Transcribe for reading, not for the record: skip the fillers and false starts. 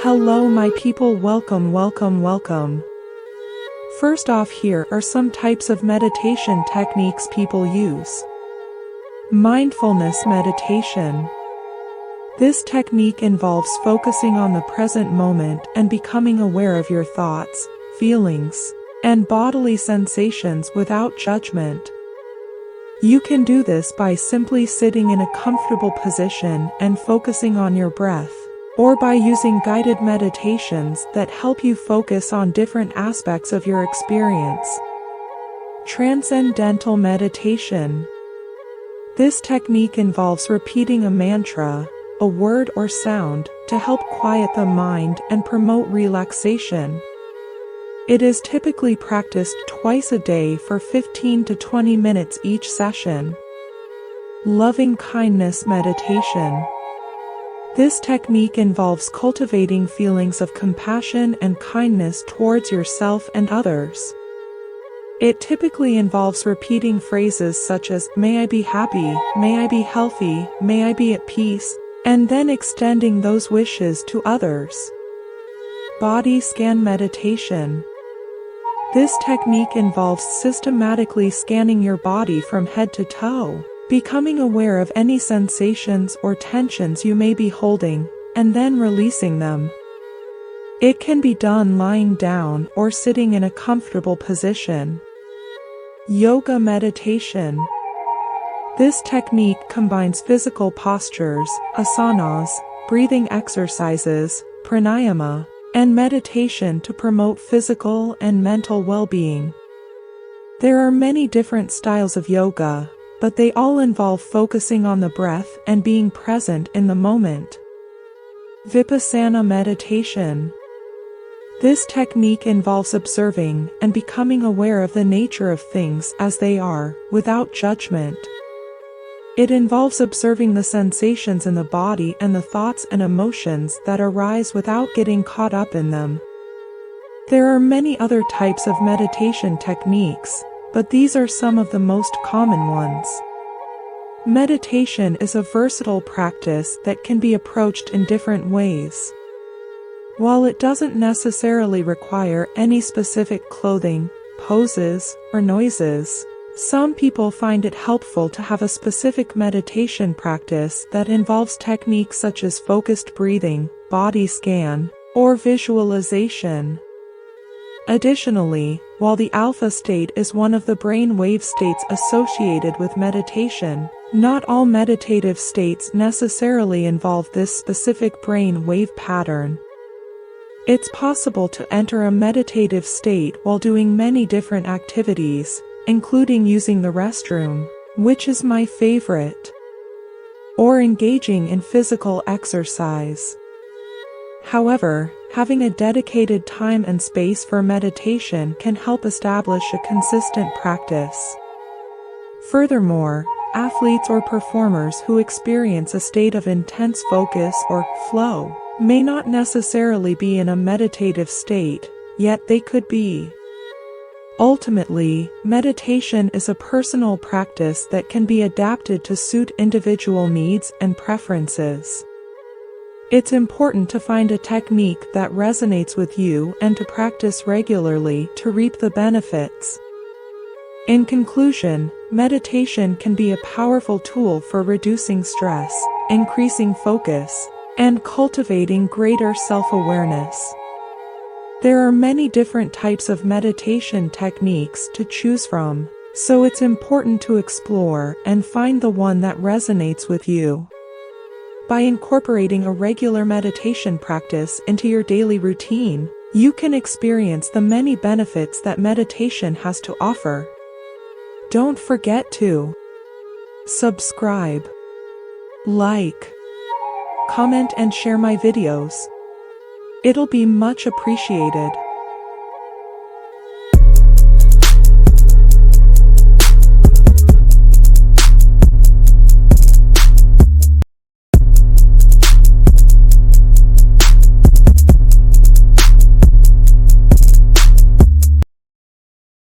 Hello my people, welcome. First off, here are some types of meditation techniques people use. Mindfulness meditation. This technique involves focusing on the present moment and becoming aware of your thoughts, feelings, and bodily sensations without judgment. You can do this by simply sitting in a comfortable position and focusing on your breath, or by using guided meditations that help you focus on different aspects of your experience. Transcendental meditation. This technique involves repeating a mantra, a word or sound, to help quiet the mind and promote relaxation. It is typically practiced twice a day for 15 to 20 minutes each session. Loving kindness meditation. This technique involves cultivating feelings of compassion and kindness towards yourself and others. It typically involves repeating phrases such as, "May I be happy, may I be healthy, may I be at peace," and then extending those wishes to others. Body scan meditation. This technique involves systematically scanning your body from head to toe, becoming aware of any sensations or tensions you may be holding, and then releasing them. It can be done lying down or sitting in a comfortable position. Yoga meditation. This technique combines physical postures, asanas, breathing exercises, pranayama, and meditation to promote physical and mental well-being. There are many different styles of yoga, but they all involve focusing on the breath and being present in the moment. Vipassana meditation. This technique involves observing and becoming aware of the nature of things as they are, without judgment. It involves observing the sensations in the body and the thoughts and emotions that arise without getting caught up in them. There are many other types of meditation techniques, but these are some of the most common ones. Meditation is a versatile practice that can be approached in different ways. While it doesn't necessarily require any specific clothing, poses, or noises, some people find it helpful to have a specific meditation practice that involves techniques such as focused breathing, body scan, or visualization. Additionally, while the alpha state is one of the brain wave states associated with meditation, not all meditative states necessarily involve this specific brain wave pattern. It's possible to enter a meditative state while doing many different activities, including using the restroom, which is my favorite, or engaging in physical exercise. However, having a dedicated time and space for meditation can help establish a consistent practice. Furthermore, athletes or performers who experience a state of intense focus or flow may not necessarily be in a meditative state, yet they could be. Ultimately, meditation is a personal practice that can be adapted to suit individual needs and preferences. It's important to find a technique that resonates with you and to practice regularly to reap the benefits. In conclusion, meditation can be a powerful tool for reducing stress, increasing focus, and cultivating greater self-awareness. There are many different types of meditation techniques to choose from, so it's important to explore and find the one that resonates with you. By incorporating a regular meditation practice into your daily routine, you can experience the many benefits that meditation has to offer. Don't forget to subscribe, like, comment and share my videos. It'll be much appreciated.